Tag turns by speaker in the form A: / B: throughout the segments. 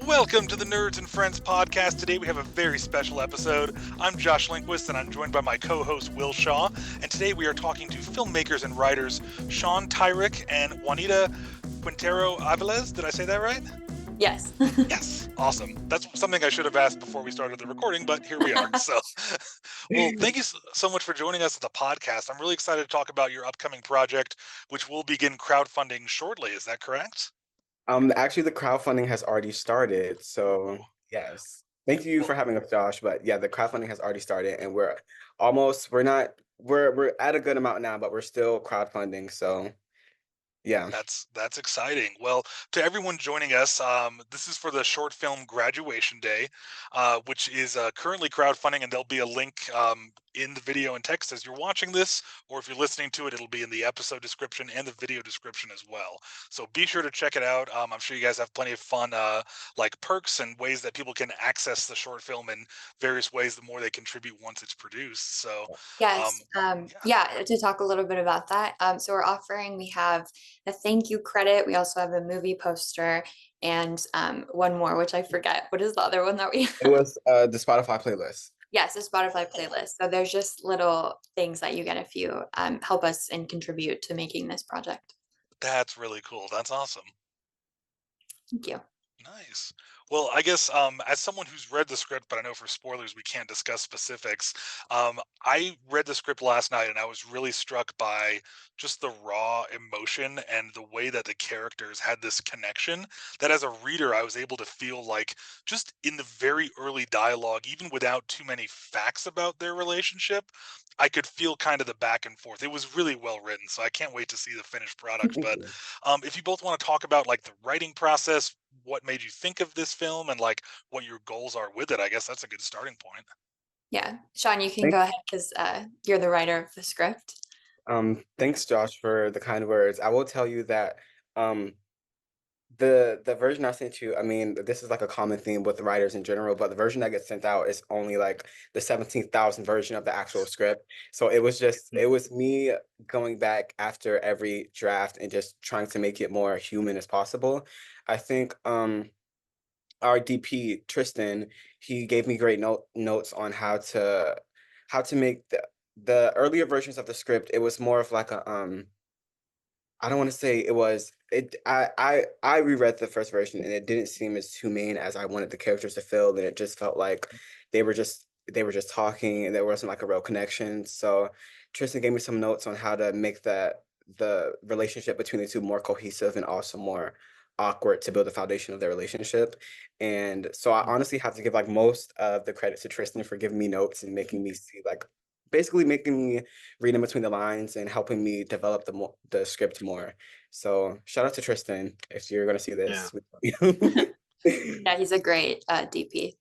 A: Welcome to the Nerds and Friends podcast. Today we have a very special episode. I'm Josh Lindquist and I'm joined by my co-host Will Shaw. And today we are talking to filmmakers and writers Sean, Tyrik, and Juanita Quintero-Aviles. Did I say that right?
B: Yes.
A: Yes. Awesome. That's something I should have asked before we started the recording, but here we are. So, well, thank you so much for joining us at the podcast. I'm really excited to talk about your upcoming project, which will begin crowdfunding shortly. Is that correct?
C: Actually, the crowdfunding has already started. So yes, thank you for having us, Josh. But yeah, the crowdfunding has already started, and we're at a good amount now, but we're still crowdfunding. So yeah.
A: That's exciting. Well, to everyone joining us, this is for the short film Graduation Day, which is currently crowdfunding, and there'll be a link in the video and text as you're watching this, or if you're listening to it, it'll be in the episode description and the video description as well. So be sure to check it out. I'm sure you guys have plenty of fun, like perks and ways that people can access the short film in various ways the more they contribute once it's produced. So
B: Yes. To talk a little bit about that. So we have a thank you credit. We also have a movie poster and one more, which I forget. What is the other one that we have?
C: It was the Spotify playlist.
B: Yes, a Spotify playlist. So there's just little things that you get if you help us and contribute to making this project.
A: that's really cool. That's awesome.
B: Thank you.
A: Nice. Well, I guess as someone who's read the script, but I know for spoilers we can't discuss specifics. I read the script last night and I was really struck by just the raw emotion and the way that the characters had this connection that as a reader I was able to feel like just in the very early dialogue, even without too many facts about their relationship, I could feel kind of the back and forth. It was really well written, so I can't wait to see the finished product. But if you both want to talk about like the writing process, what made you think of this film, and like what your goals are with it, I guess that's a good starting point.
B: Yeah. Sean, you can go ahead because you're the writer of the script.
C: Thanks, Josh, for the kind words. I will tell you that the version I sent you, I mean, this is like a common theme with writers in general, but the version that gets sent out is only like the 17,000th version of the actual script. So it was me going back after every draft and just trying to make it more human as possible. I think our DP Tristan, he gave me great notes on how to make the earlier versions of the script. It was more of like a I don't want to say it was it. I reread the first version and it didn't seem as humane as I wanted the characters to feel, and it just felt like they were just talking and there wasn't like a real connection. So Tristan gave me some notes on how to make the relationship between the two more cohesive and also more awkward to build the foundation of their relationship. And so I honestly have to give like most of the credit to Tristan for giving me notes and making me see like basically making me read in between the lines and helping me develop the script more. So shout out to Tristan if you're gonna see this.
B: Yeah, he's a great DP.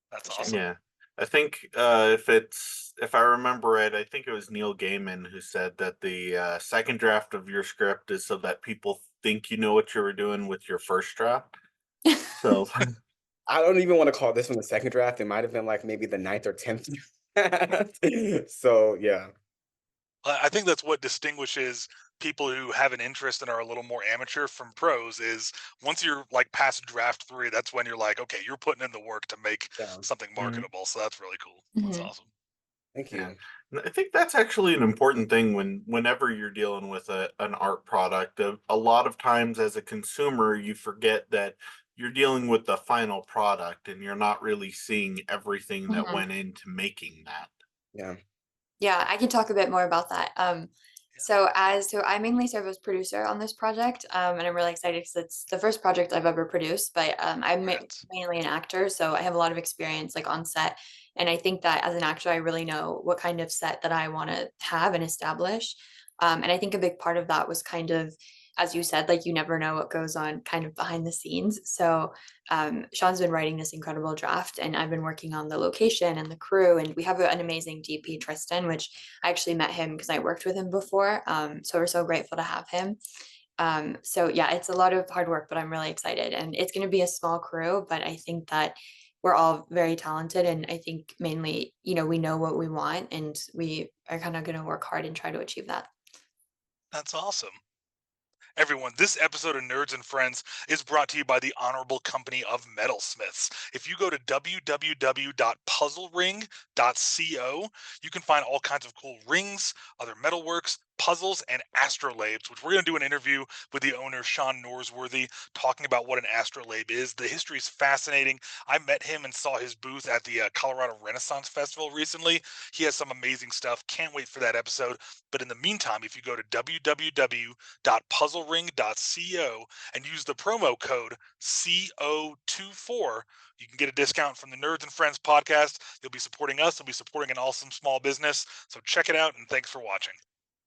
A: That's awesome.
D: Yeah, I think if I remember right, I think it was Neil Gaiman who said that the second draft of your script is so that people think you know what you were doing with your first draft. So
C: I don't even want to call this one the second draft. It might have been like maybe the 9th or 10th. So yeah.
A: I think that's what distinguishes people who have an interest and are a little more amateur from pros is once you're like past draft 3, that's when you're like, okay, you're putting in the work to make something marketable. So that's really cool. That's awesome.
C: Thank you.
D: Yeah. I think that's actually an important thing whenever you're dealing with an art product. A lot of times as a consumer, you forget that you're dealing with the final product and you're not really seeing everything that went into making that.
B: Yeah, I can talk a bit more about that. So I mainly serve as producer on this project, and I'm really excited because it's the first project I've ever produced, but I'm mainly an actor, so I have a lot of experience like on set. And I think that as an actor, I really know what kind of set that I want to have and establish. And I think a big part of that was kind of, as you said, like you never know what goes on kind of behind the scenes. So Sean's been writing this incredible draft and I've been working on the location and the crew. And we have an amazing DP, Tristan, which I actually met him because I worked with him before. So we're so grateful to have him. So yeah, it's a lot of hard work, but I'm really excited. And it's going to be a small crew, but I think that we're all very talented. And I think mainly, we know what we want and we are kind of going to work hard and try to achieve that.
A: That's awesome. Everyone, this episode of Nerds and Friends is brought to you by the honorable company of metalsmiths. If you go to www.puzzlering.co, you can find all kinds of cool rings, other metalworks, puzzles, and astrolabes, which we're going to do an interview with the owner, Sean Norsworthy, talking about what an astrolabe is. The history is fascinating. I met him and saw his booth at the Colorado Renaissance Festival recently. He has some amazing stuff. Can't wait for that episode. But in the meantime, if you go to www.puzzlering.co and use the promo code CO24, you can get a discount from the Nerds and Friends podcast. You'll be supporting us. You'll be supporting an awesome small business. So check it out, and thanks for watching.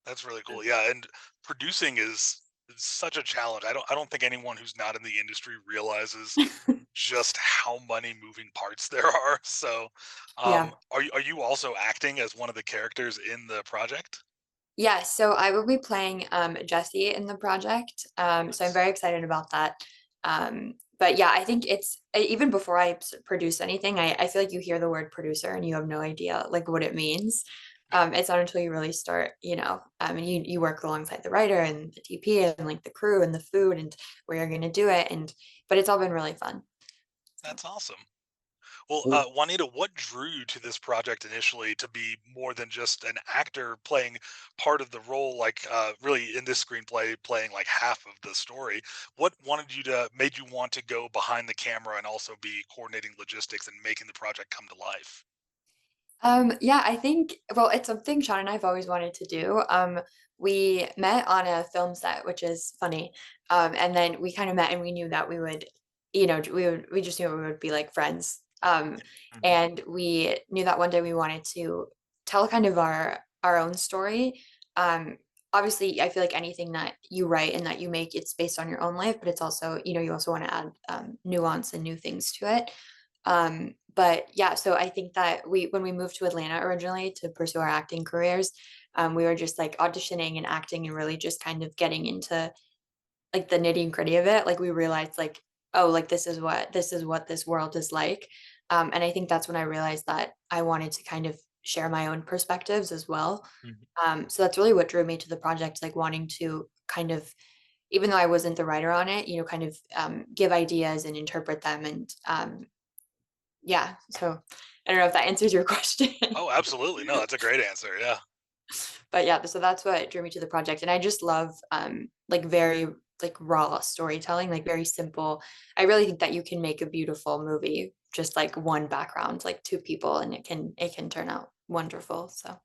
A: That's really cool. Yeah, and producing is such a challenge. I don't think anyone who's not in the industry realizes just how many moving parts there are. So,
B: Yeah.
A: are you also acting as one of the characters in the project?
B: Yeah, so I will be playing Jesse in the project. So I'm very excited about that. But yeah, I think it's even before I produce anything, I feel like you hear the word producer and you have no idea like what it means. It's not until you really start, and you work alongside the writer and the TP and like the crew and the food and where you're gonna do it. But it's all been really fun.
A: That's awesome. Well,
C: Mm.
A: Juanita, what drew you to this project initially to be more than just an actor playing part of the role, like really in this screenplay playing like half of the story? What made you want to go behind the camera and also be coordinating logistics and making the project come to life?
B: Yeah, I think, well, it's something Sean and I've always wanted to do. We met on a film set, which is funny. And then we kind of met and we knew that we would, we just knew we would be like friends.
D: Mhm.
B: And we knew that one day we wanted to tell kind of our own story. Obviously, I feel like anything that you write and that you make, it's based on your own life, but it's also, you also want to add nuance and new things to it. But yeah, so I think that when we moved to Atlanta originally to pursue our acting careers, we were just like auditioning and acting and really just kind of getting into like the nitty and gritty of it. Like we realized like, oh, like this is what this world is like. And I think that's when I realized that I wanted to kind of share my own perspectives as well.
D: Mhm.
B: So that's really what drew me to the project, like wanting to kind of, even though I wasn't the writer on it, kind of give ideas and interpret them. And yeah, so I don't know if that answers your question.
A: Oh, absolutely. No, that's a great answer. Yeah.
B: But yeah, so that's what drew me to the project. And I just love like very like raw storytelling, like very simple. I really think that you can make a beautiful movie just like one background, like two people, and it can turn out wonderful. So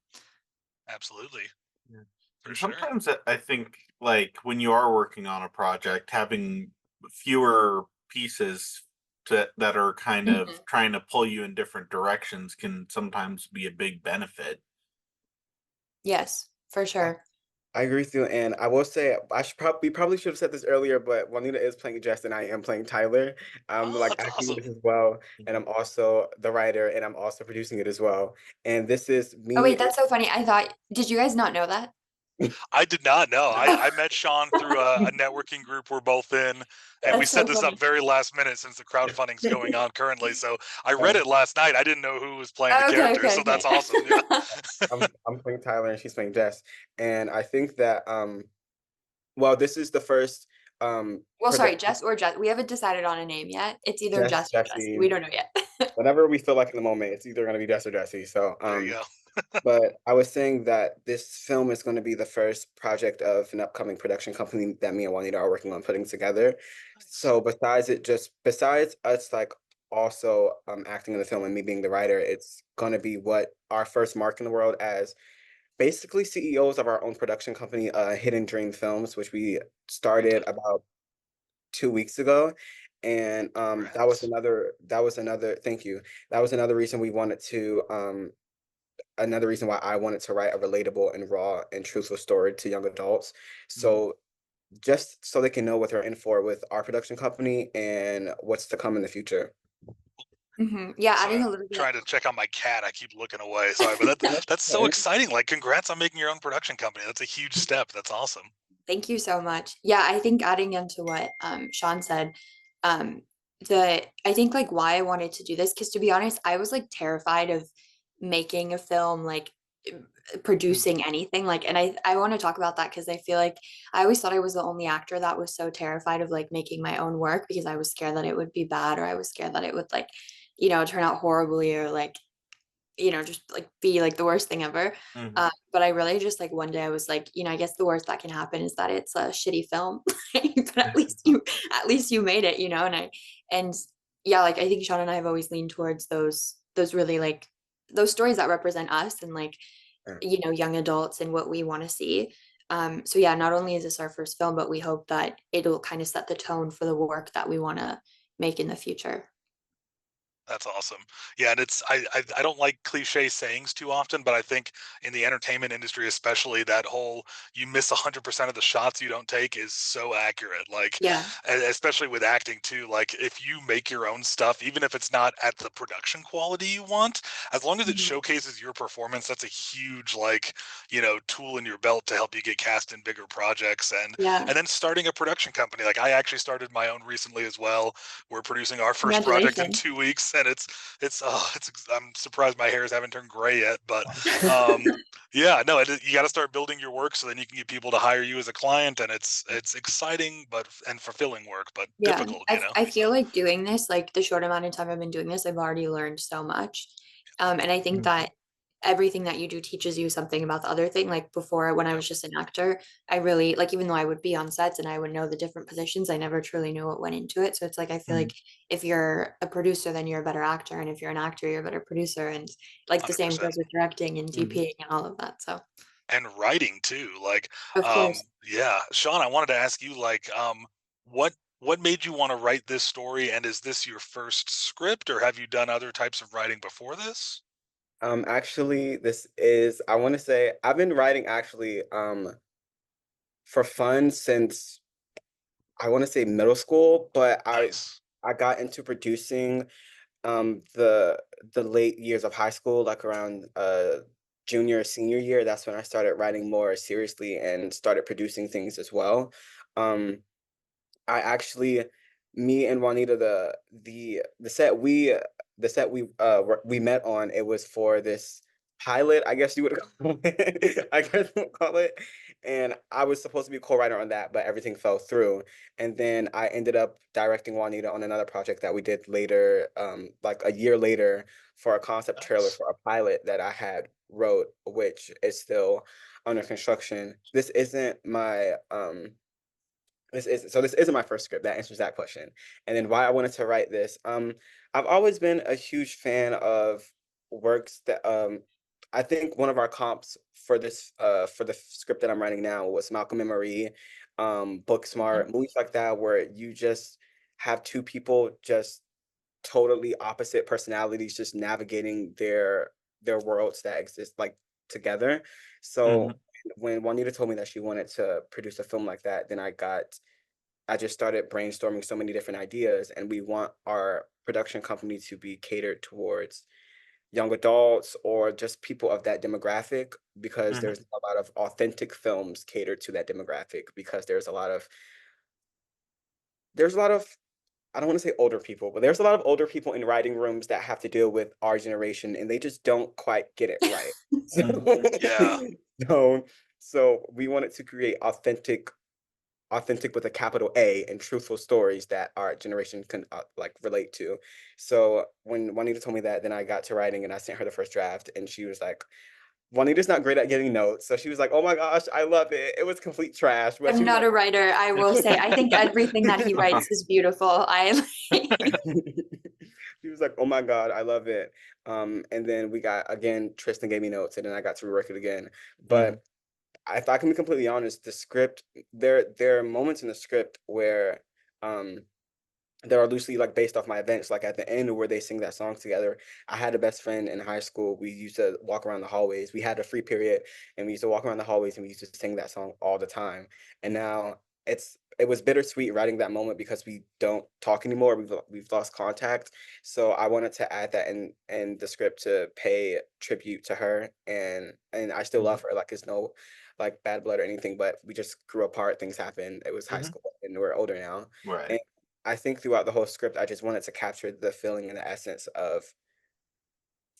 A: Absolutely.
D: Yeah.
A: For
D: And
A: sure.
D: sometimes I think like when you are working on a project, having fewer pieces that are kind of
B: Mhm.
D: trying to pull you in different directions can sometimes be a big benefit.
B: Yes, for sure.
C: I agree with you, and I will say I should probably should have said this earlier, but Juanita is playing Jess, and I am playing Tyler. I'm
A: Oh,
C: like
A: that's
C: acting in
A: awesome.
C: this as well, and
D: Mhm.
C: I'm also the writer, and I'm also producing it as well. And this is
B: Oh
C: me.
B: wait, that's so funny. Did you guys not know that?
A: I did not know. I met Sean through a networking group we're both in, and we
B: That's
A: set
B: so
A: this up
B: funny.
A: very last minute since the crowdfunding's going on currently. So I read
C: Um,
A: it last night. I didn't know who was playing the
B: Okay,
A: character,
B: okay,
A: so that's
B: okay.
A: awesome. Yeah.
C: I'm playing Tyler, and she's playing Jess, and I think that well, this is the first
B: Well, sorry,
C: production.
B: Jess or Jess. We haven't decided on a name yet. It's either
C: Jess,
B: Jess or Jesse.
C: Jesse,
B: We don't know yet.
C: whatever we feel like in the moment, it's either gonna be Jess or Jesse. So
A: There you go.
C: but I was saying that this film is going to be the first project of an upcoming production company that me and Juanita are working on putting together.
A: Nice.
C: So besides us like also acting in the film and me being the writer, it's going to be what our first mark in the world as basically CEOs of our own production company, Hidden Dream Films, which we started about 2 weeks ago. And
A: Congrats.
C: that was another thank you. That was another reason we wanted to another reason why I wanted to write a relatable and raw and truthful story to young adults.
D: Mhm.
C: So just so they can know what they're in for with our production company and what's to come in the future.
B: Yeah,
A: Sorry,
B: adding
A: I'm
B: a little bit.
A: trying to check on my cat. I keep looking away. Sorry, but that's so
C: Okay.
A: exciting. Like, congrats on making your own production company. That's a huge step. That's awesome.
B: Thank you so much. Yeah, I think adding into what Sean said, um, I think like why I wanted to do this, because to be honest, I was like terrified of making a film like producing anything. Like, and I want to talk about that because I feel like I always thought I was the only actor that was so terrified of like making my own work because I was scared that it would be bad, or I was scared that it would like, turn out horribly, or like, just like be like the worst thing ever. But I really just like one day I was like, I guess the worst that can happen is that it's a shitty film, but at least you made it, and yeah, like I think Sean and I have always leaned towards those really like those stories that represent us and like, young adults and what we want to see. So yeah, not only is this our first film, but we hope that it'll kind of set the tone for the work that we want to make in the future.
A: That's awesome. Yeah, and I don't like cliche sayings too often, but I think in the entertainment industry, especially, that whole you miss 100% of the shots you don't take is so accurate. Like,
B: Yeah.
A: especially with acting too. Like, if you make your own stuff, even if it's not at the production quality you want, as long as it
B: Mhm.
A: showcases your performance, that's a huge like tool in your belt to help you get cast in bigger projects. and
B: Yeah.
A: and then starting a production company. Like, I actually started my own recently as well. We're producing our first project in
B: Congratulations.
A: 2 weeks, and I'm surprised my hairs haven't turned gray yet, but um, yeah, no, you got to start building your work so then you can get people to hire you as a client, and it's exciting and fulfilling work, but
B: Yeah,
A: difficult,
B: I
A: So
B: feel like doing this, like the short amount of time I've been doing this, I've already learned so much. And I think that everything that you do teaches you something about the other thing. Like before, when I
A: yep,
B: was just an actor, I really like, even though I would be on sets and I would know the different positions, I never truly knew what went into it. So it's like I feel like if you're a producer, then you're a better actor, and if you're an actor, you're a better producer, and like the same
A: 100%.
B: goes with directing and DPing and all of that. So
A: And writing too. Like,
B: of course.
A: yeah, Sean, I wanted to ask you, like, what made you want to write this story, and is this your first script, or have you done other types of writing before this?
C: Actually, this is, I want to say, I've been writing actually, for fun since I want to say middle school, but
A: Nice.
C: I got into producing the late years of high school, like around junior senior year. That's when I started writing more seriously and started producing things as well. Um I actually, me and Juanita, the set we met on, it was for this pilot, I guess you would call it. I guess we'll call it. And I was supposed to be a co-writer on that, but everything fell through. And then I ended up directing Juanita on another project that we did later, like a year later, for a concept trailer
A: Nice.
C: for a pilot that I had wrote, which is still under construction. This isn't my first script. That answers that question. And then why I wanted to write this. I've always been a huge fan of works that I think one of our comps for the script that I'm writing now was Malcolm and Marie,
B: Mhm.
C: Booksmart, movies like that where you just have two people just totally opposite personalities just navigating their worlds that exist like together.
D: Mhm.
C: So when Juanita told me that she wanted to produce a film like that, then I just started brainstorming so many different ideas, and we want our production company to be catered towards young adults or just people of that demographic because
D: Mhm.
C: there's a lot of authentic films catered to that demographic because there's a lot of I don't want to say older people, but there's a lot of older people in writing rooms that have to deal with our generation and they just don't quite get it right. So
D: Mhm.
A: Yeah.
C: so so we wanted to create authentic with a capital A and truthful stories that our generation can like relate to. So when Juanita told me that, then I got to writing and I sent her the first draft and she was like, Juanita's not great at getting notes. So she was like, oh my gosh, I love it. It was complete trash. But
B: I'm
C: she was
B: not
C: like,
B: a writer, I will say. I think everything that he writes is beautiful. I
C: she was like, oh my God, I love it. And then we got again, Tristan gave me notes and then I got to rework it again.
D: Mhm.
C: But if I can be completely honest, the script, there are moments in the script where um that are loosely like based off my events. Like at the end where they sing that song together. I had a best friend in high school. We used to walk around the hallways. We had a free period and we used to walk around the hallways and we used to sing that song all the time. And now it was bittersweet writing that moment because we don't talk anymore. We've lost contact. So I wanted to add that in the script to pay tribute to her and I still
D: Mhm.
C: love her. Like it's no like bad blood or anything, but we just grew apart. Things happened. It was high
D: Mhm.
C: school and we're older now.
D: Right.
C: I think throughout the whole script, I just wanted to capture the feeling and the essence of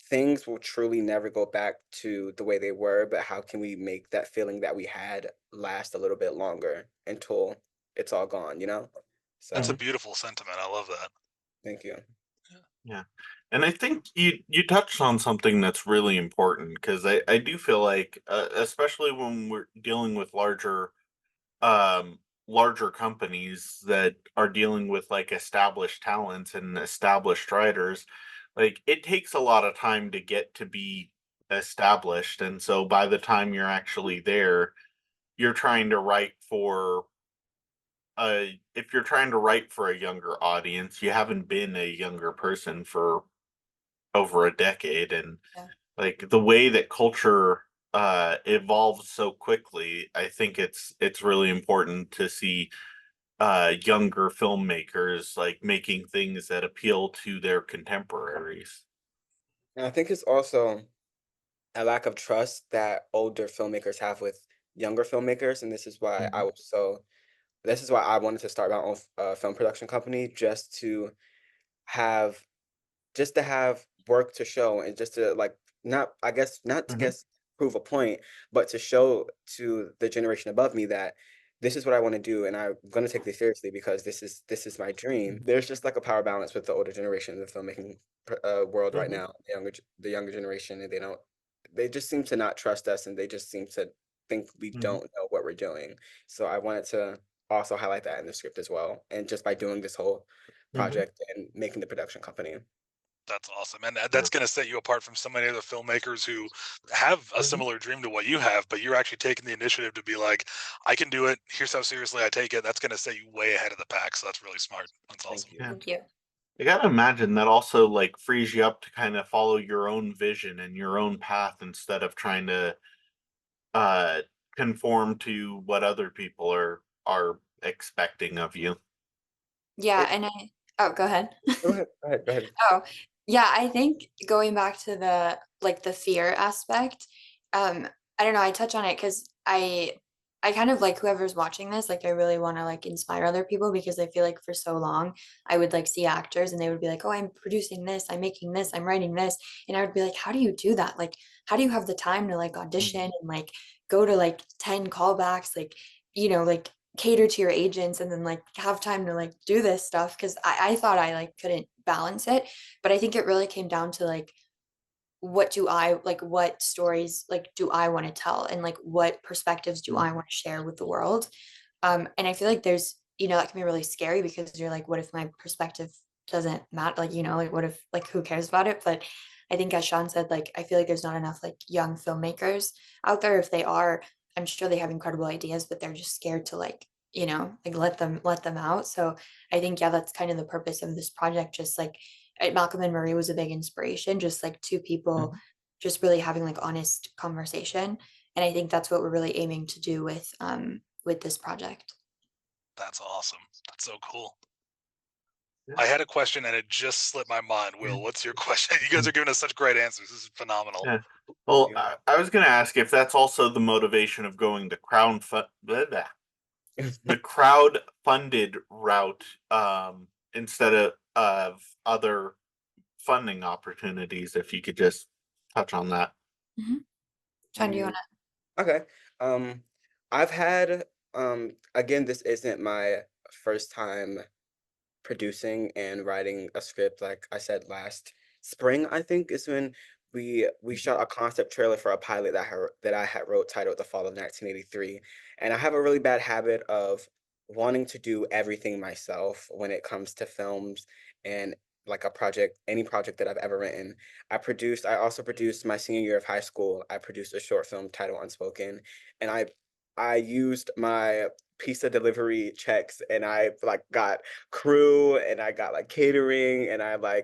C: things will truly never go back to the way they were, but how can we make that feeling that we had last a little bit longer until it's all gone, you know?
A: That's
C: So
A: a beautiful sentiment. I love that.
C: thank you.
D: Yeah. And I think you touched on something that's really important, because I do feel like, especially when we're dealing with larger companies that are dealing with like established talents and established writers, like it takes a lot of time to get to be established. And so by the time you're actually there, you're trying to write for if you're trying to write for a younger audience, you haven't been a younger person for over a decade. And
B: Yeah.
D: like the way that culture evolves so quickly, I think it's really important to see younger filmmakers like making things that appeal to their contemporaries.
C: And I think it's also a lack of trust that older filmmakers have with younger filmmakers, and
D: Mhm.
C: this is why I wanted to start my own film production company, have just to have work to show, and just to like not to
D: Mhm.
C: guess prove a point, but to show to the generation above me that this is what I want to do, and I'm going to take this seriously because this is my dream. There's just like a power balance with the older generation in the filmmaking world right
D: Mhm.
C: now, the younger generation, and they just seem to not trust us, and they just seem to think we
D: Mhm.
C: don't know what we're doing. So I wanted to also highlight that in the script as well, and just by doing this whole
D: Mhm.
C: project and making the production company.
A: That's awesome, and
D: Yeah.
A: that's going to set you apart from so many other filmmakers who have a
D: Mhm.
A: similar dream to what you have, but you're actually taking the initiative to be like, I can do it. Here's how seriously I take it. That's going to set you way ahead of the pack. So that's really smart. That's
C: Thank
A: awesome.
C: you.
D: Yeah.
B: Thank you.
D: I gotta imagine that also like frees you up to kind of follow your own vision and your own path instead of trying to uh conform to what other people are expecting of you.
B: Yeah,
C: It
B: and oh, go ahead.
C: Go ahead, go ahead, go ahead.
B: Oh, yeah, I think going back to the fear aspect, I don't know, I touch on it because I kind of like whoever's watching this, like I really want to like inspire other people because I feel like for so long I would like see actors and they would be like, "Oh, I'm producing this, I'm making this, I'm writing this." And I would be like, "How do you do that? Like, how do you have the time to like audition
D: Mhm.
B: and like go to like 10 callbacks, like, like cater to your agents and then like have time to like do this stuff?" Because I thought I like couldn't balance it. But I think it really came down to like what stories like do I want to tell and like what perspectives do I
D: Mhm.
B: want to share with the world. And I feel like there's that can be really scary because you're like, what if my perspective doesn't matter, like like what if like who cares about it. But I think as Sean said, like I feel like there's not enough like young filmmakers out there. If they are, I'm sure they have incredible ideas, but they're just scared to like like let them out. So I think yeah, that's kind of the purpose of this project. Just like Malcolm and Marie was a big inspiration, just like two people
D: Mhm.
B: just really having like honest conversation. And I think that's what we're really aiming to do with this project.
A: That's awesome. That's so cool.
D: Yeah.
A: I had a question and it just slipped my mind. Will, what's your question? You guys are giving us such great answers. This is phenomenal.
D: Yeah.
C: Thank
D: Well,
C: you.
D: I was going to ask if that's also the motivation of going the crowd funded route, instead of other funding opportunities. If you could just touch on that.
B: Mhm. Sean, do you
C: Mm,
B: want to?
C: okay. Um, I've had again, this isn't my first time producing and writing a script. Like I said, last spring, I think, is when we shot a concept trailer for a pilot that I had wrote, titled "The Fall of 1983." And I have a really bad habit of wanting to do everything myself when it comes to films and like any project that I've ever written. I also produced my senior year of high school. I produced a short film titled Unspoken, and I used my pizza delivery checks, and I like got crew, and I got like catering, and I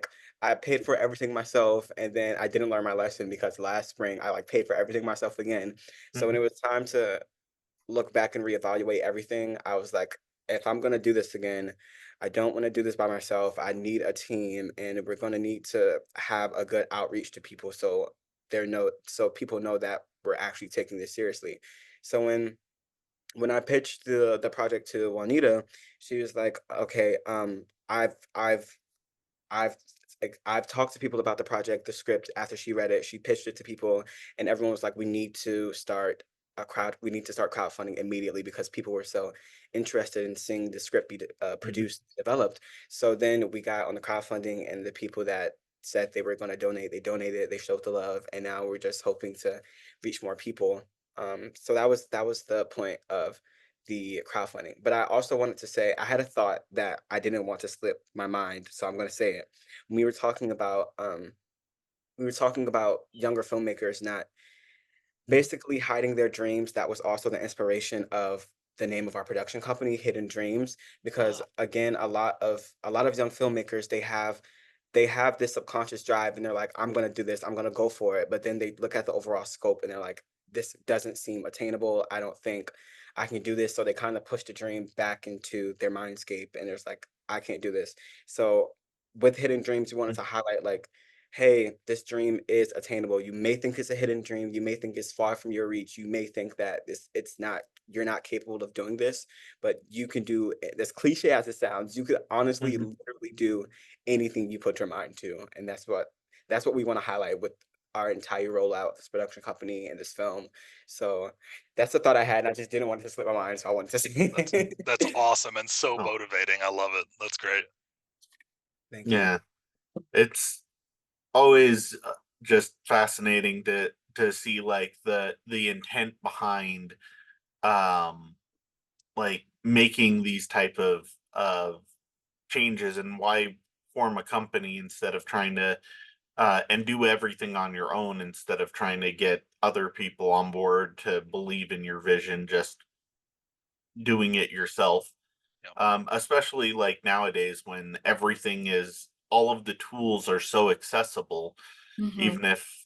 C: paid for everything myself. And then I didn't learn my lesson because last spring I like paid for everything myself again. So when
D: Mhm.
C: it was time to look back and reevaluate everything, I was like, if I'm gonna do this again, I don't want to do this by myself. I need a team, and we're gonna need to have a good outreach to people, so people know that we're actually taking this seriously. So when I pitched the project to Juanita, she was like, "Okay, I've like, I've talked to people about the project, the script after she read it. She pitched it to people, and everyone was like, we need to start crowdfunding immediately because people were so interested in seeing the script be produced, developed. So then we got on the crowdfunding, and the people that said they were going to donate, they donated, they showed the love, and now we're just hoping to reach more people. So that was the point of the crowdfunding. But I also wanted to say I had a thought that I didn't want to slip my mind, so I'm going to say it. We were talking about younger filmmakers not basically hiding their dreams. That was also the inspiration of the name of our production company, Hidden Dreams, because again, a lot of young filmmakers, they have this subconscious drive, and they're like, I'm going to do this, I'm going to go for it, but then they look at the overall scope and they're like, this doesn't seem attainable, I don't think I can do this. So they kind of push the dream back into their mindscape, and there's like, I can't do this. So with Hidden Dreams, we wanted to highlight, like, hey, this dream is attainable. You may think it's a hidden dream. You may think it's far from your reach. You may think that it's not, you're not capable of doing this, but you can do it. As cliche as it sounds, you could honestly literally do anything you put your mind to. And that's what we want to highlight with our entire rollout of this production company and this film. So that's the thought I had. And I just didn't want it to slip my mind. So I wanted to say
A: That's awesome and so
D: Oh.
A: motivating. I love it. That's great.
C: Thank you.
D: Yeah, it's always just fascinating to see like the intent behind like making these type of changes, and why form a company instead of trying to and do everything on your own instead of trying to get other people on board to believe in your vision, just doing it yourself. Especially like nowadays when everything is, all of the tools are so accessible, even if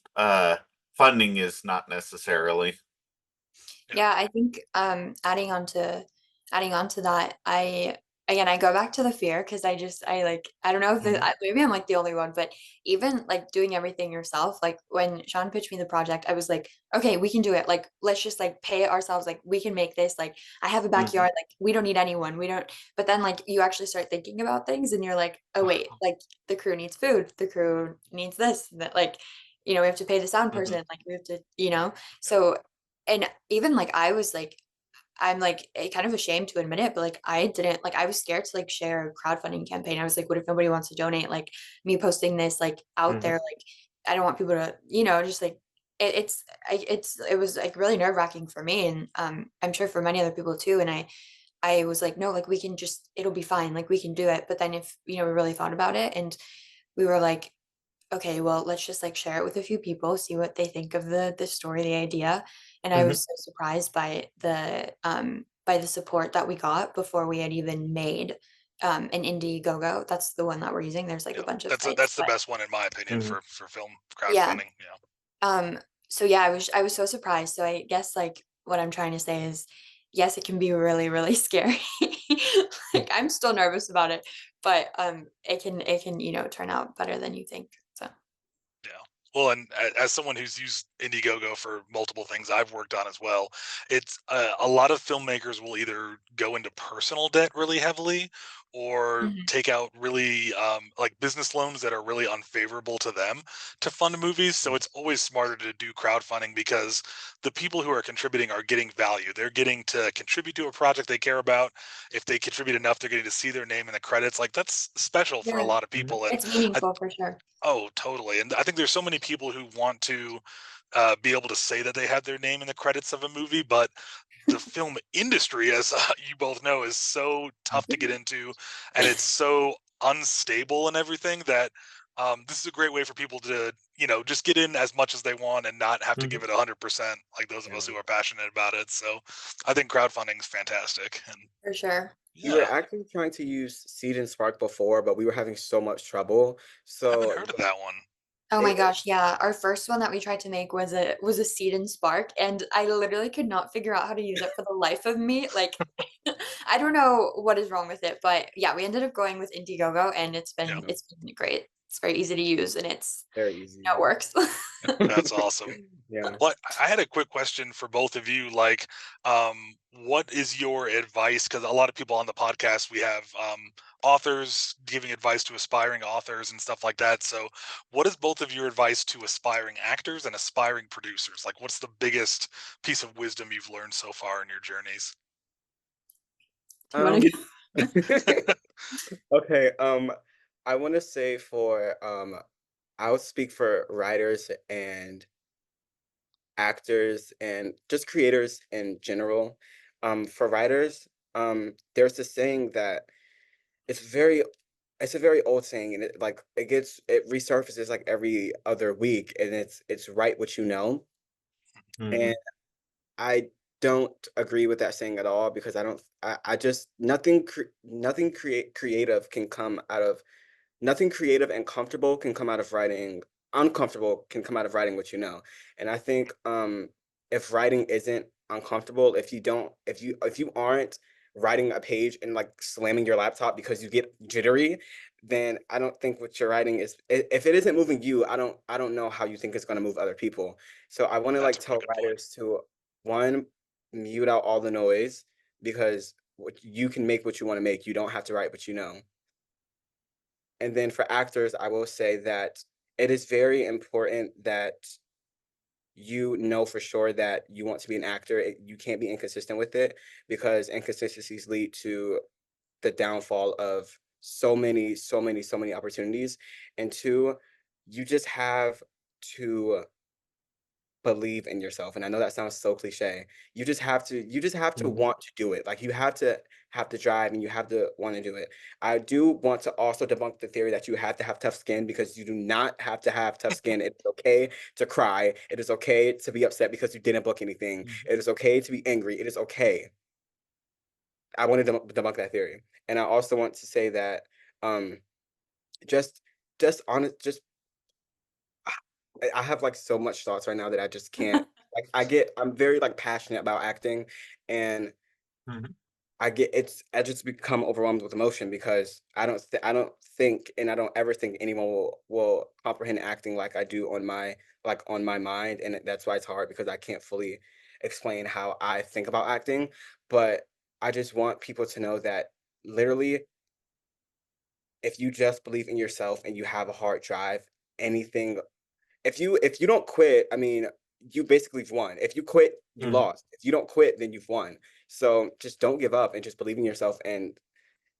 D: funding is not necessarily.
B: Yeah, I think adding on to that, I go back to the fear because I don't know if maybe I'm like the only one, but even like doing everything yourself, like when Sean pitched me the project, I was like, okay, we can do it. Like, let's just like pay it ourselves. Like, we can make this. Like, I have a backyard. Like, we don't need anyone. We don't. But then like you actually start thinking about things, and you're like, oh wait, like the crew needs food. The crew needs this. That like, we have to pay the sound person. Like, we have to, so. And even like I'm like kind of ashamed to admit it, but like I was scared to like share a crowdfunding campaign. I was like, what if nobody wants to donate? Like me posting this like out there, like I don't want people to, just like it was like really nerve-wracking for me, and I'm sure for many other people too. And I was like, no, like it'll be fine, like we can do it. But then if we really thought about it, and we were like, okay, well, let's just like share it with a few people, see what they think of the story, the idea. And I was so surprised by the support that we got before we had even made an Indiegogo. That's the one that we're using. There's like a bunch of
A: That's
B: sites,
A: the best one in my opinion for film
B: yeah.
A: crowdfunding.
B: So yeah, I was so surprised. So I guess like what I'm trying to say is, yes, it can be really, really scary. Like I'm still nervous about it, but it can turn out better than you think. So
A: Yeah. Well, and as someone who's used Indiegogo for multiple things I've worked on as well, it's a lot of filmmakers will either go into personal debt really heavily or take out really like business loans that are really unfavorable to them to fund movies. So it's always smarter to do crowdfunding because the people who are contributing are getting value. They're getting to contribute to a project they care about. If they contribute enough, they're getting to see their name in the credits. Like that's special for a
B: yeah,
A: lot of people. And
B: it's meaningful for sure.
A: oh, totally. And I think there's so many people who want to be able to say that they had their name in the credits of a movie, but the film industry, as you both know, is so tough to get into, and it's so unstable and everything that this is a great way for people to, just get in as much as they want and not have to give it 100%, like those of us who are passionate about it. So I think crowdfunding is fantastic. And
B: For sure.
C: We were
A: yeah,
C: actually trying to use Seed and Spark before, but we were having so much trouble.
A: I haven't
C: So
A: heard of that one.
B: Oh my
C: it,
B: gosh, yeah. Our first one that we tried to make was a Seed and Spark, and I literally could not figure out how to use it for the life of me. Like I don't know what is wrong with it, but yeah, we ended up going with Indiegogo, and
A: Yeah.
B: it's been great. It's very easy to use, and
C: Very easy.
B: it works.
A: That's awesome.
C: Yeah.
A: But I had a quick question for both of you. Like, what is your advice? Because a lot of people on the podcast, we have authors giving advice to aspiring authors and stuff like that. So, what is both of your advice to aspiring actors and aspiring producers? Like, what's the biggest piece of wisdom you've learned so far in your journeys?
B: You wanna
C: Okay, I want to say for I would speak for writers and actors and just creators in general. For writers, there's this saying that it's very it's a very old saying, and it resurfaces like every other week, and it's write what you know. And
D: Mhm.
C: I don't agree with that saying at all because I just nothing creative can come out of nothing creative and comfortable can come out of writing uncomfortable can come out of writing what you know. And I think if writing isn't uncomfortable, if you aren't writing a page and like slamming your laptop because you get jittery, then I don't think what you're writing is if it isn't moving you, I don't know how you think it's going to move other people. So I want to
A: That's
C: like
A: a really
C: tell
A: good point.
C: writers to one, mute out all the noise because you can make what you want to make. You don't have to write what you know. And then for actors, I will say that it is very important that you know for sure that you want to be an actor. You can't be inconsistent with it because inconsistencies lead to the downfall of so many opportunities. And two, you just have to believe in yourself. And I know that sounds so cliche. You just have to
D: Mhm.
C: want to do it. Like you have to drive and you have to want to do it. I do want to also debunk the theory that you have to have tough skin because you do not have to have tough skin. It's okay to cry. It is okay to be upset because you didn't book anything.
D: Mhm.
C: It is okay to be angry. It is okay. I want to debunk that theory. And I also want to say that um just just I have like so much thoughts right now that I just can't like I'm very like passionate about acting and
D: Mhm.
C: I just become overwhelmed with emotion because I don't think and I don't ever think anyone will comprehend acting like I do on my mind, and that's why it's hard because I can't fully explain how I think about acting, but I just want people to know that literally if you just believe in yourself and you have a hard drive, anything if you don't quit, I mean, you basically have won. If you quit, you
D: Mhm.
C: lost. If you don't quit, then you've won. So just don't give up and just believe in yourself. And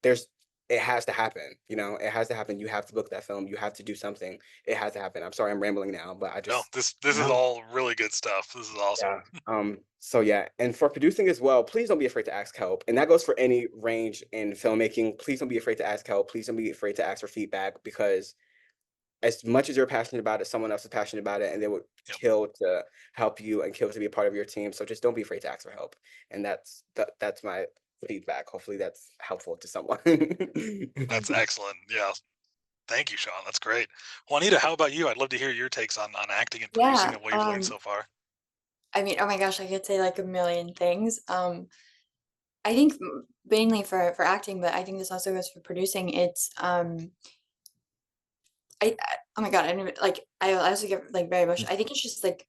C: there's it has to happen. You know, it has to happen. You have to book that film. You have to do something. It has to happen. I'm sorry, I'm rambling now, but I
A: No,
C: just
A: this is
D: No.
A: all really good stuff. This is awesome.
C: yeah. So yeah, and for producing as well, please don't be afraid to ask help. And that goes for any range in filmmaking. Please don't be afraid to ask help. Please don't be afraid to ask for feedback because as much as you're passionate about it, someone else is passionate about it, and they would
A: Yep.
C: kill to help you and kill to be a part of your team. So just don't be afraid to ask for help. And that's my feedback. Hopefully that's helpful to someone.
A: That's excellent. Yeah. Thank you, Sean. That's great. Juanita, how about you? I'd love to hear your takes on acting and producing
B: Yeah,
A: and what you've learned so far.
B: I mean, oh my gosh, I could say like a million things. I think mainly for acting, but I think this also goes for producing. Oh my God, I didn't even, like I also get like very emotional. I think it's just like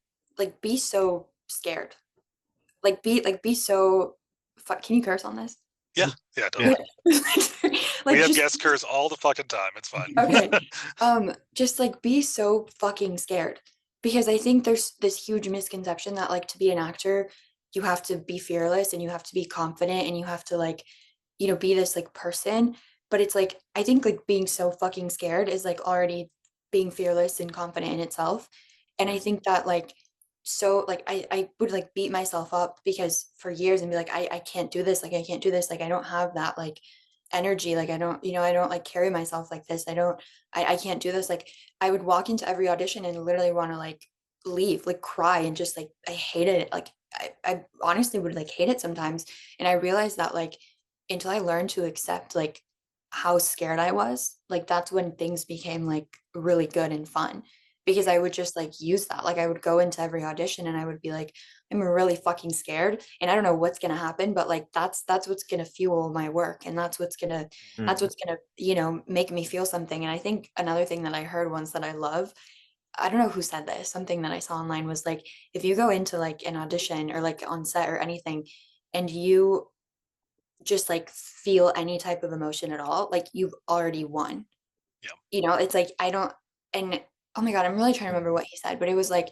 B: be so scared. Be so can you curse on this?
A: Yeah, yeah,
D: Yeah.
A: totally. We
B: Like
A: have
B: just
A: guest curse all the fucking time. It's fine.
B: okay. Just like be so fucking scared because I think there's this huge misconception that like to be an actor, you have to be fearless and you have to be confident and you have to like, be this like person. But it's like I think like being so fucking scared is like already being fearless and confident in itself. And I think that like so like I would like beat myself up because for years and be like, I can't do this, like I can't do this, like I don't have that like energy, like I don't, I don't like carry myself like this, I can't do this, like I would walk into every audition and literally want to like leave, like cry and just like I hated it, like I honestly would like hate it sometimes. And I realized that like until I learned to accept like how scared I was, like that's when things became like really good and fun. because I would just like use that. Like I would go into every audition and I would be like, I'm really fucking scared and I don't know what's gonna happen, but like that's what's gonna fuel my work and that's what's gonna you know, make me feel something. And I think another thing that I heard once that I love, I don't know who said this, something that I saw online was like, if you go into like an audition or like on set or anything, and you just like feel any type of emotion at all, like you've already won.
A: Yeah.
B: You know, it's like I don't, and oh my God, I'm really trying to remember what he said, but it was like,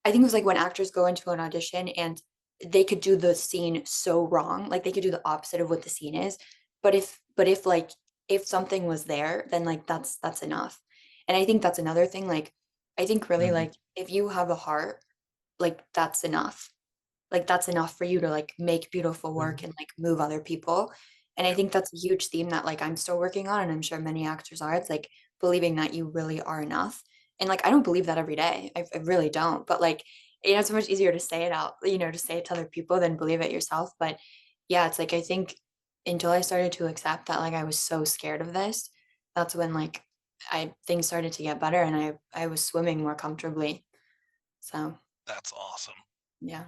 B: I think it was like when actors go into an audition and they could do the scene so wrong, like they could do the opposite of what the scene is. But if like if something was there, then like that's enough. And I think that's another thing. Like I think really like if you have a heart, like that's enough. Like that's enough for you to like make beautiful work and like move other people. And I think that's a huge theme that like I'm still working on, and I'm sure many actors are. It's like believing that you really are enough. And like I don't believe that every day. I really don't. But like, you know, it's so much easier to say it out, you know, to say it to other people than believe it yourself. But yeah, it's like I think until I started to accept that like I was so scared of this, that's when like I things started to get better and I was swimming more comfortably. So
A: That's awesome.
B: yeah.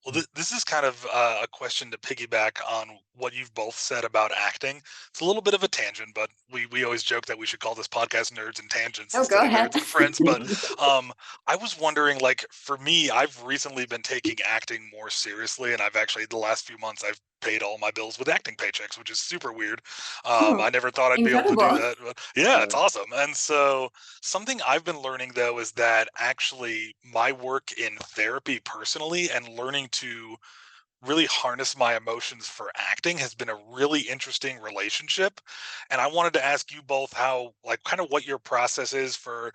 A: Well, this is kind of a question to piggyback on what you've both said about acting. It's a little bit of a tangent, but we always joke that we should call this podcast Nerds and Tangents
B: Oh, go
A: instead of
B: ahead.
A: Nerds and Friends. But I was wondering, like, for me, I've recently been taking acting more seriously, and I've actually the last few months I've paid all my bills with acting paychecks, which is super weird. I never thought I'd be able to do
B: Incredible.
A: that, but yeah, it's awesome. And so something I've been learning though is that actually my work in therapy personally and learning to really harness my emotions for acting has been a really interesting relationship. And I wanted to ask you both how, like, kind of what your process is for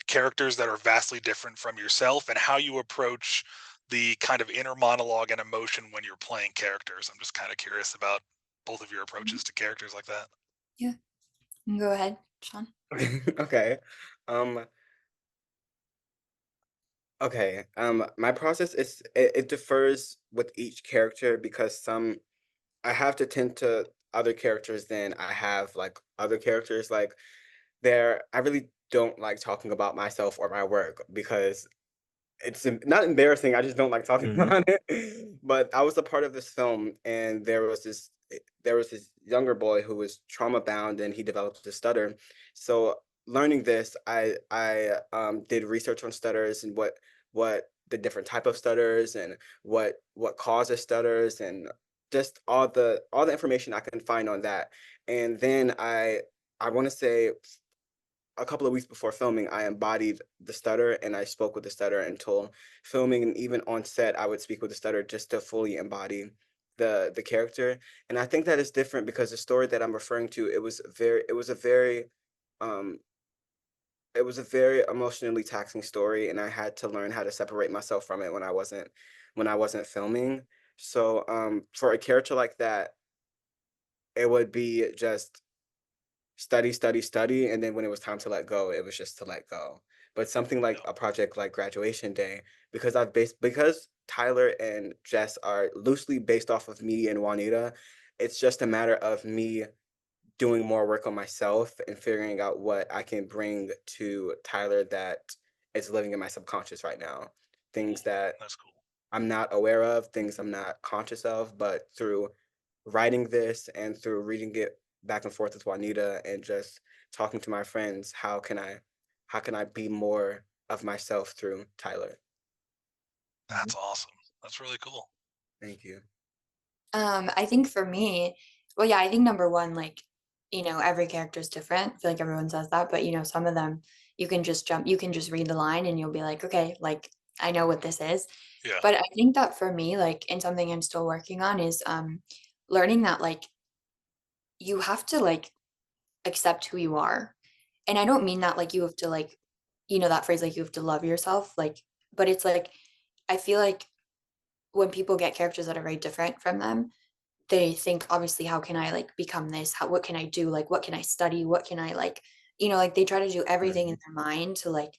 A: characters that are vastly different from yourself and how you approach the kind of inner monologue and emotion when you're playing characters. I'm just kind of curious about both of your approaches to characters like that.
B: Yeah. Go ahead, Sean.
C: Okay. Um, okay. My process is it differs with each character because some I have to tend to other characters than I have like other characters. Like I really don't like talking about myself or my work because it's not embarrassing. I just don't like talking about it. But I was a part of this film, and there was this younger boy who was trauma bound, and he developed a stutter. So learning this, I did research on stutters and what the different type of stutters and what causes stutters and just all the information I can find on that. And then I want to say a couple of weeks before filming, I embodied the stutter and I spoke with the stutter until filming, and even on set, I would speak with the stutter just to fully embody the character. And I think that is different because the story that I'm referring to, um it was a very emotionally taxing story, and I had to learn how to separate myself from it when I wasn't filming. So for a character like that, it would be just study, study, study, and then when it was time to let go, it was just to let go. But something like
A: Yeah,
C: a project like Graduation Day, because Tyler and Jess are loosely based off of me and Juanita, it's just a matter of me doing more work on myself and figuring out what I can bring to Tyler that is living in my subconscious right now. Things
A: cool.
C: that
A: That's cool.
C: I'm not aware of, things I'm not conscious of, but through writing this and through reading it back and forth with Juanita and just talking to my friends, how can I be more of myself through Tyler?
A: That's awesome. That's really cool.
C: Thank you.
B: I think for me, well, yeah, I think number one, like, you know, every character is different. I feel like everyone says that, but you know, some of them you can just read the line and you'll be like, okay, like I know what this is.
A: Yeah.
B: But I think that for me, like, and something I'm still working on is learning that like you have to like accept who you are. And I don't mean that like you have to like, you know, that phrase like you have to love yourself, like, but it's like I feel like when people get characters that are very different from them, they think obviously how can I like become this? What can I do? Like what can I study? What can I like, you know, like they try to do everything in their mind to like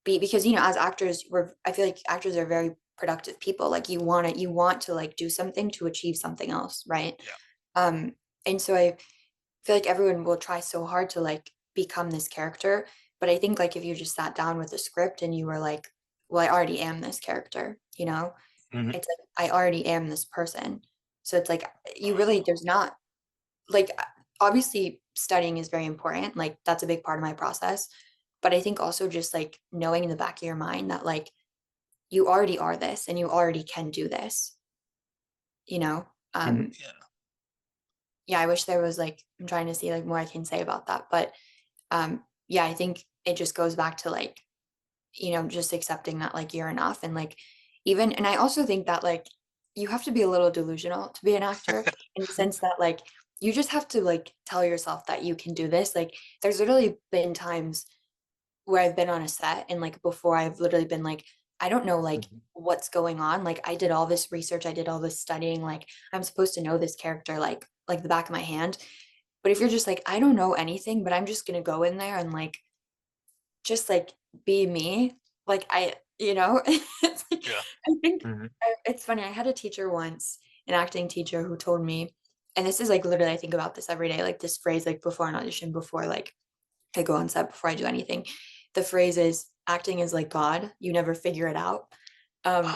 B: be because you know, as actors, I feel like actors are very productive people. Like you want to like do something to achieve something else, right?
A: Yeah.
B: Um, and so I feel like everyone will try so hard to like become this character, But I think like if you just sat down with a script and you were like, well, I already am this character, you know, it's like I already am this person. So it's like you really, there's not like obviously studying is very important. Like that's a big part of my process. But I think also just like knowing in the back of your mind that like you already are this and you already can do this, you know?
A: Yeah.
B: Yeah, I wish there was like, I'm trying to see like more I can say about that. But yeah, I think it just goes back to like, you know, just accepting that like you're enough and like even, and I also think that like you have to be a little delusional to be an actor in the sense that like you just have to like tell yourself that you can do this. Like there's literally been times where I've been on a set and like before I've literally been like, I don't know like what's going on. Like I did all this research, I did all this studying, like I'm supposed to know this character like the back of my hand. But if you're just like, I don't know anything, but I'm just gonna go in there and like just like be me, like I, you know, it's like,
A: Yeah.
B: I think it's funny. I had a teacher once, an acting teacher who told me, and this is like literally I think about this every day, like this phrase, like before an audition, before like I go on set, before I do anything. The phrase is acting is like God, you never figure it out. And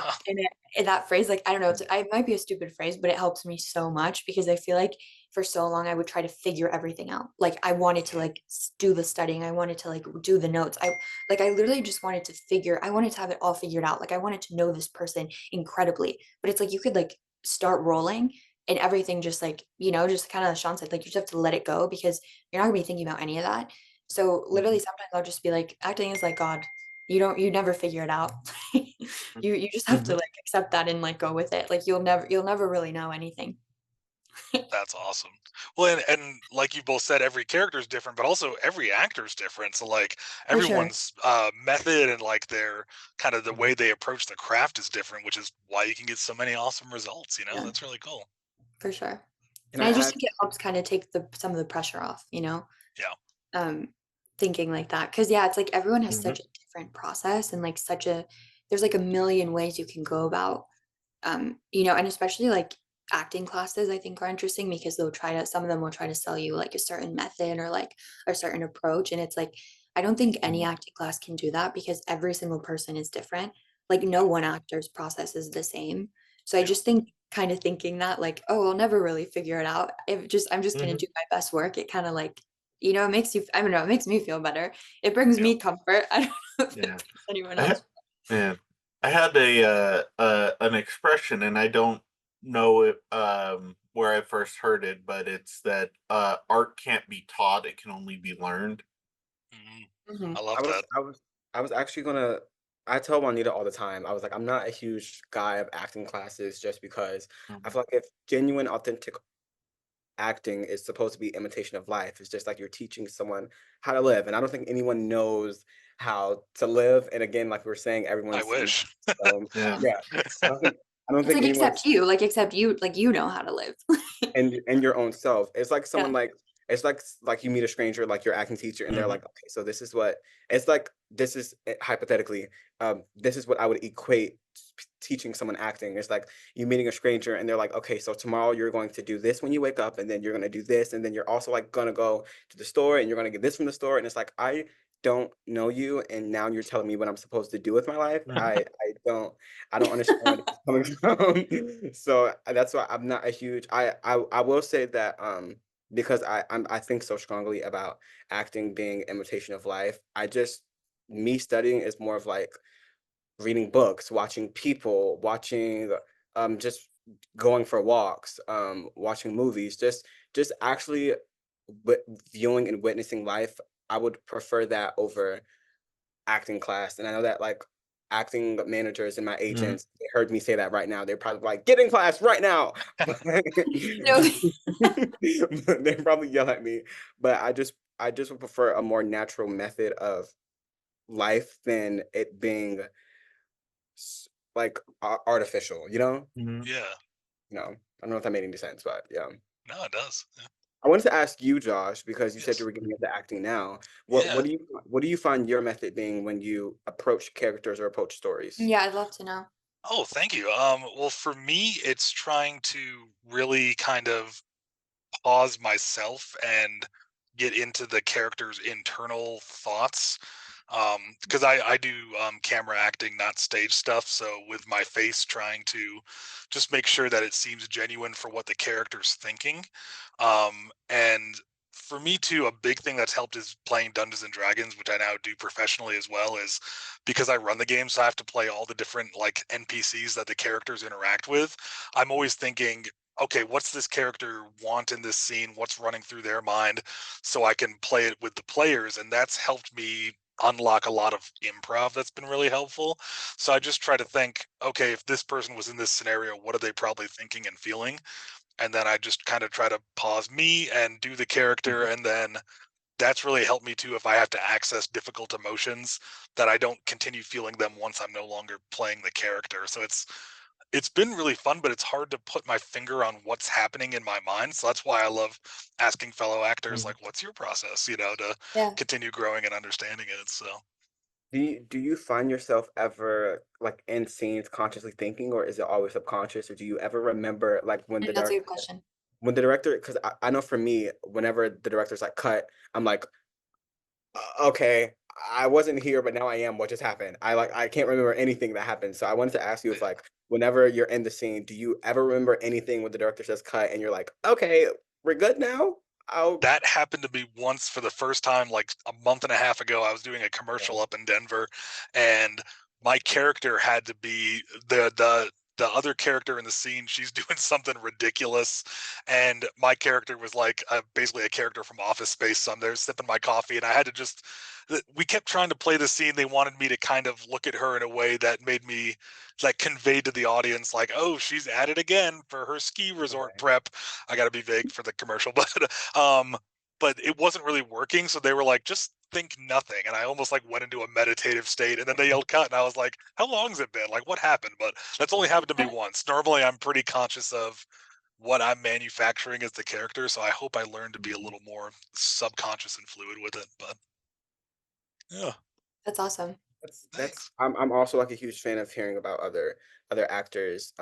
B: that phrase, like, I don't know, it might be a stupid phrase, but it helps me so much because I feel like for so long I would try to figure everything out. Like I wanted to like do the studying, I wanted to like do the notes. I literally just wanted to I wanted to have it all figured out. Like I wanted to know this person incredibly. But it's like you could like start rolling and everything just like, you know, just kind of Sean said, like you just have to let it go because you're not gonna be thinking about any of that. So literally sometimes I'll just be like, acting is like God. You never figure it out. You just have to like accept that and like go with it. Like you'll never really know anything.
A: That's awesome. Well, and like you both said, every character is different, but also every actor is different. So like
B: For sure.
A: everyone's method and like their kind of the way they approach the craft is different, which is why you can get so many awesome results. You know,
B: Yeah,
A: that's really cool.
B: for sure.
C: Can
B: And
C: I
B: I just
C: ask?
B: think it helps kind of take some of the pressure off, you know,
A: Yeah.
B: um, thinking like that. Cause yeah, it's like everyone has such a different process and like there's like a million ways you can go about, you know, and especially like acting classes, I think are interesting because some of them will try to sell you like a certain method or like a certain approach. And it's like, I don't think any acting class can do that because every single person is different. Like no one actor's process is the same. So I just think kind of thinking that like, oh, I'll never really figure it out. I'm just gonna do my best work. It kind of like, you know, it makes you, I don't know, it makes me feel better. It brings me comfort. I don't know if it brings anyone else.
D: Yeah. I had an expression, and I don't know it, where I first heard it, but it's that art can't be taught; it can only be learned.
B: Mhm.
A: I love
C: I was
A: that.
C: I was I was actually gonna I tell Juanita all the time. I was like, I'm not a huge guy of acting classes just because I feel like if genuine, authentic acting is supposed to be imitation of life. It's just like you're teaching someone how to live. And I don't think anyone knows how to live. And again, like we were saying,
A: I
C: everyone's
A: wish.
D: Yeah.
C: yeah. I don't
B: It's
C: think
B: like
C: anyone's
B: except you, like you know how to live.
C: and your own self. It's like someone
B: Yeah.
C: like it's like you meet a stranger, like your acting teacher, and they're like, okay, so this is what it's like. This is hypothetically, this is what I would equate teaching someone acting. It's like you meeting a stranger, and they're like, okay, so tomorrow you're going to do this when you wake up, and then you're going to do this, and then you're also like gonna go to the store, and you're going to get this from the store, and it's like I don't know you, and now you're telling me what I'm supposed to do with my life. I don't understand where this is coming from. So that's why I'm not a huge. I will say that because I think so strongly about acting being imitation of life. Me studying is more of like reading books, watching people, watching just going for walks, watching movies, just actually viewing and witnessing life. I would prefer that over acting class. And I know that like acting managers and my agents they heard me say that right now. They're probably like, get in class right now.
B: No.
C: They probably yell at me. But I just would prefer a more natural method of life than it being like artificial, you know?
A: Yeah.
C: I don't know if that made any sense, but yeah.
A: No, it does. Yeah.
C: I wanted to ask you, Josh, because you said you
A: Yes.
C: were getting into acting now. What
A: Yeah.
C: what do you what do you find your method being when you approach characters or approach stories?
B: Yeah, I'd love to know.
A: Oh, thank you. Well, for me, it's trying to really kind of pause myself and get into the character's internal thoughts. Because I do camera acting, not stage stuff. So with my face, trying to just make sure that it seems genuine for what the character's thinking. And for me too, a big thing that's helped is playing Dungeons and Dragons, which I now do professionally as well, is because I run the game, so I have to play all the different like NPCs that the characters interact with. I'm always thinking, okay, what's this character want in this scene? What's running through their mind? So I can play it with the players, and that's helped me unlock a lot of improv that's been really helpful. So I just try to think, okay, if this person was in this scenario, what are they probably thinking and feeling? And then I just kind of try to pause me and do the character, and then that's really helped me too if I have to access difficult emotions that I don't continue feeling them once I'm no longer playing the character. So it's been really fun, but it's hard to put my finger on what's happening in my mind. So that's why I love asking fellow actors, like, what's your process, to
B: Yeah.
A: continue growing and understanding it. So
C: Do you find yourself ever like in scenes consciously thinking, or is it always subconscious? Or do you ever remember like when the
B: That's a
C: director
B: good question.
C: because I know for me, whenever the director's like cut, I'm like, okay, I wasn't here, but now I am. What just happened? I can't remember anything that happened. So I wanted to ask you if like whenever you're in the scene, do you ever remember anything when the director says cut and you're like, okay, we're good now? I'll
A: that happened to me once for the first time, like a month and a half ago. I was doing a
C: yeah.
A: commercial up in Denver, and my character had to be the other character in the scene. She's doing something ridiculous, and my character was like basically a character from Office Space. So I'm there sipping my coffee, and I had to just. We kept trying to play the scene. They wanted me to kind of look at her in a way that made me like conveyed to the audience, like, oh, she's at it again for her ski resort
C: Okay.
A: prep. I got to be vague for the commercial, um, but it wasn't really working. So they were like, just think nothing. And I almost like went into a meditative state, and then they yelled cut. And I was like, how long's it been? Like, what happened? But that's only happened to me once. Normally, I'm pretty conscious of what I'm manufacturing as the character. So I hope I learned to be a little more subconscious and fluid with it. But yeah,
B: That's awesome.
C: That's
A: thanks.
C: I'm also like a huge fan of hearing about other actors,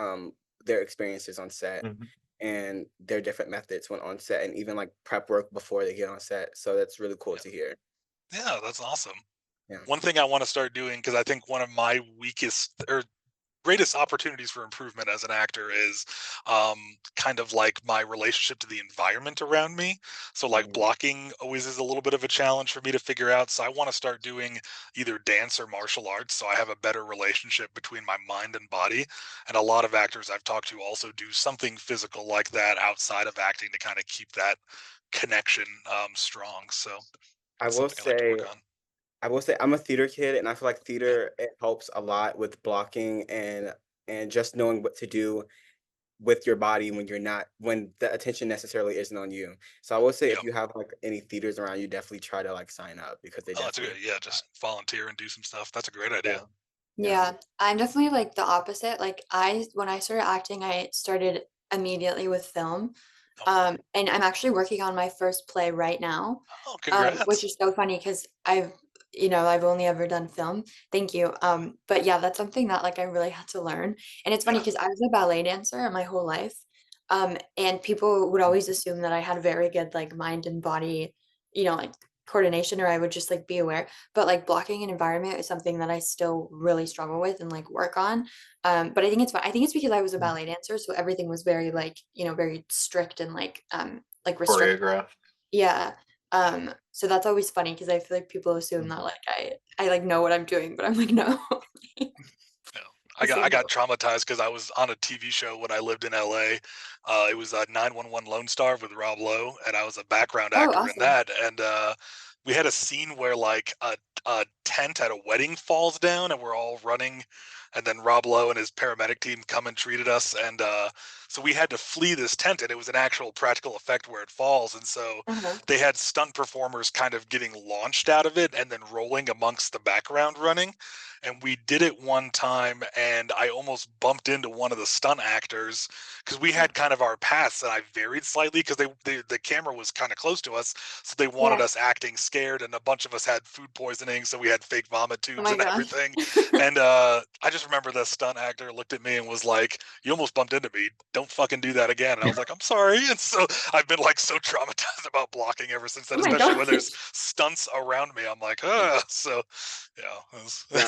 C: their experiences on set
D: Mhm.
C: and their different methods when on set and even like prep work before they get on set. So that's really cool
A: Yeah,
C: to hear.
A: yeah, that's awesome.
C: Yeah.
A: One thing I want to start doing, because I think one of my weakest or greatest opportunities for improvement as an actor is kind of like my relationship to the environment around me. So like
C: Mhm.
A: blocking always is a little bit of a challenge for me to figure out. So I want to start doing either dance or martial arts so I have a better relationship between my mind and body. And a lot of actors I've talked to also do something physical like that outside of acting to kind of keep that connection strong. So
C: I
A: that's
C: will
A: something I like to
C: say
A: work on.
C: I will say I'm a theater kid, and I feel like
A: Yeah.
C: theater it helps a lot with blocking and just knowing what to do with your body when you're not when the attention necessarily isn't on you. So I will say if
A: Yep.
C: you have like any theaters around you, definitely try to like sign up because they
A: Oh, that's a
C: definitely
A: good. Yeah, just volunteer and do some stuff. That's a great
C: yeah.
A: idea.
C: Yeah.
B: Yeah, I'm definitely like the opposite. Like when I started acting, I started immediately with film.
A: Oh, cool.
B: And I'm actually working on my first play right now.
A: Oh,
B: Which
A: congrats.
B: is so funny because I've only ever done film. Thank you. But yeah, that's something that like I really had to learn. And it's funny
A: Yeah.
B: because I was a ballet dancer my whole life. And people would always assume that I had very good like mind and body, like coordination, or I would just like be aware. But like blocking an environment is something that I still really struggle with and like work on. But I think it's fine. I think it's because I was a ballet dancer, so everything was very like, very strict and like restricted.
D: Choreographed.
B: Yeah. So that's always funny because I feel like people assume that like I like know what I'm doing, but I'm like, no.
A: Yeah.
B: The
A: I
B: same
A: got
B: boat.
A: traumatized because I was on a TV show when I lived in LA. It was 911 Lone Star with Rob Lowe, and I was a background
B: Oh,
A: actor in
B: awesome.
A: that. And we had a scene where like a tent at a wedding falls down, and we're all running. And then Rob Lowe and his paramedic team come and treated us. And so we had to flee this tent, and it was an actual practical effect where it falls. And so
B: Uh-huh.
A: they had stunt performers kind of getting launched out of it and then rolling amongst the background running. And we did it one time, and I almost bumped into one of the stunt actors because we had kind of our paths, and I varied slightly because the camera was kind of close to us, so they wanted
B: Yeah.
A: us acting scared, and a bunch of us had food poisoning conditioning, so we had fake vomit
B: Oh
A: tubes
B: my
A: and
B: gosh.
A: everything. And I just remember the stunt actor looked at me and was like, "You almost bumped into me. Don't fucking do that again." And I was like, "I'm sorry." And so I've been like so traumatized about blocking ever since then,
B: Oh my
A: especially when there's
B: gosh.
A: stunts around me. I'm like, "Ah." So yeah,
C: No,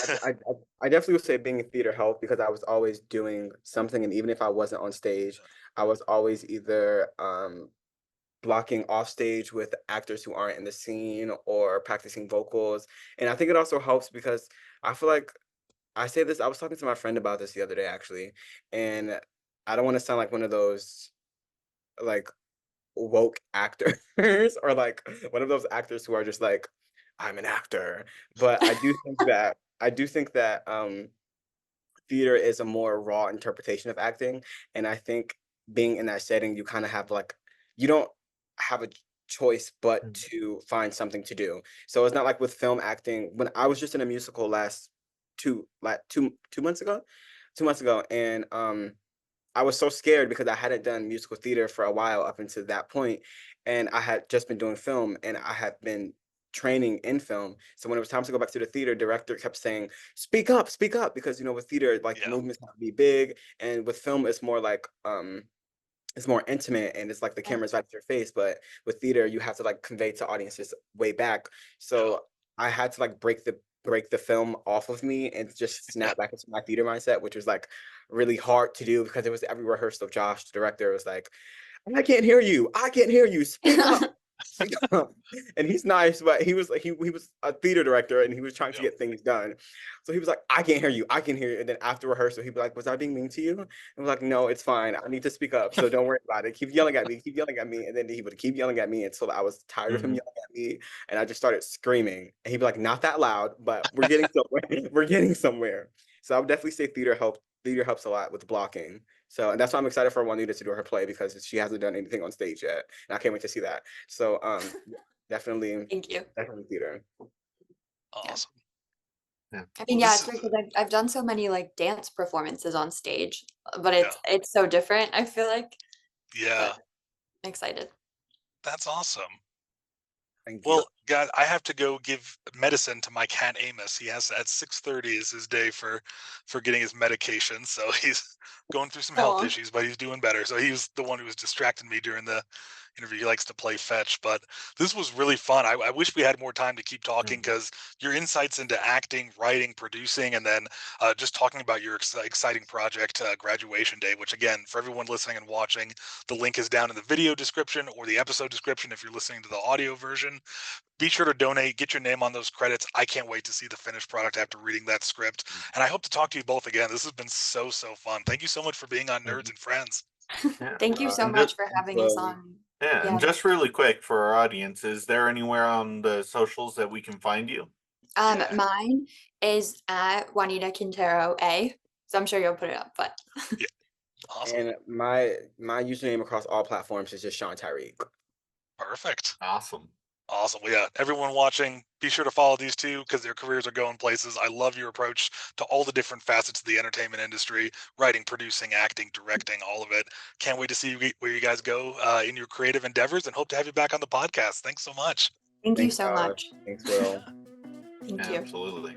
C: I definitely would say being in theater helped because I was always doing something, and even if I wasn't on stage, I was always either blocking off stage with actors who aren't in the scene or practicing vocals. And I think it also helps because I feel like I say this, I was talking to my friend about this the other day actually, and I don't want to sound like one of those like woke actors or like one of those actors who are just like, I'm an actor. But I do think that theater is a more raw interpretation of acting. And I think being in that setting, you kind of have like, you don't have a choice but to find something to do. So it's not like with film acting. When I was just in a musical last two months ago, 2 months ago, and I was so scared because I hadn't done musical theater for a while up until that point, and I had just been doing film, and I had been training in film. So when it was time to go back to the theater, director kept saying, speak up," because with theater, like the
A: yeah,
C: movements have to be big, and with film, it's more like it's more intimate and it's like the
B: Yeah.
C: camera's right at your face. But with theater, you have to like convey to audiences way back.
A: yeah,
C: So I had to like break the film off of me and just
A: yeah,
C: snap back into my theater mindset, which was like really hard to do because it was every rehearsal. Josh, the director, was like, I can't hear you. I can't hear you. Speak up. Speak up. And he's nice, but he was like he was a theater director and he was trying to
A: yeah,
C: get things done. So he was like, I can't hear you. I can hear you. And then after rehearsal, he'd be like, was I being mean to you? And we're like, no, it's fine. I need to speak up. So don't worry about it. Keep yelling at me. Keep yelling at me. And then he would keep yelling at me until I was tired of him
D: Mhm.
C: yelling at me. And I just started screaming. And he'd be like, not that loud, but we're getting somewhere. We're getting somewhere. So I would definitely say theater helps a lot with blocking. So, and that's why I'm excited for Juanita to do her play because she hasn't done anything on stage yet, and I can't wait to see that. So, definitely,
B: Thank you.
C: definitely theater.
B: Yeah.
A: awesome.
D: Yeah.
B: I mean,
A: Well,
B: yeah,
A: this
B: it's
A: is
B: weird because I've done so many like dance performances on stage, but
A: yeah,
B: it's so different, I feel like.
A: yeah,
B: But I'm excited.
A: that's awesome.
C: Thank you.
A: Well, God, I have to go give medicine to my cat Amos. He has at 6:30 is his day for getting his medication. So he's going through some health
B: Oh,
A: issues, but he's doing better. So he was the one who was distracting me during the interview. He likes to play fetch, but this was really fun. I wish we had more time to keep talking
D: Mhm.
A: because your insights into acting, writing, producing, and then just talking about your exciting project, Graduation Day, which again, for everyone listening and watching, the link is down in the video description or the episode description if you're listening to the audio version. Be sure to donate, get your name on those credits. I can't wait to see the finished product after reading that script. And I hope to talk to you both again. This has been so, so fun. Thank you so much for being on Nerds
D: Mhm.
A: and Friends.
D: Yeah.
B: thank you so
D: And
B: much
D: just
B: for having us
C: Well,
B: on.
D: yeah, and
B: Yeah.
D: just really quick for our audience, is there anywhere on the socials that we can find you?
A: Yeah,
B: Mine is at Juanita Quintero A. So I'm sure you'll put it up, but
A: yeah, awesome,
C: and my username across all platforms is just Sean Tyrik.
A: perfect.
D: Awesome.
A: Awesome. Well, yeah, everyone watching, be sure to follow these two because their careers are going places. I love your approach to all the different facets of the entertainment industry, writing, producing, acting, directing, all of it. Can't wait to see where you guys go in your creative endeavors and hope to have you back on the podcast. Thanks so much.
B: thank you
C: Thanks,
B: so
C: Josh.
B: much.
C: Thanks, Will.
B: Thank you.
D: Absolutely.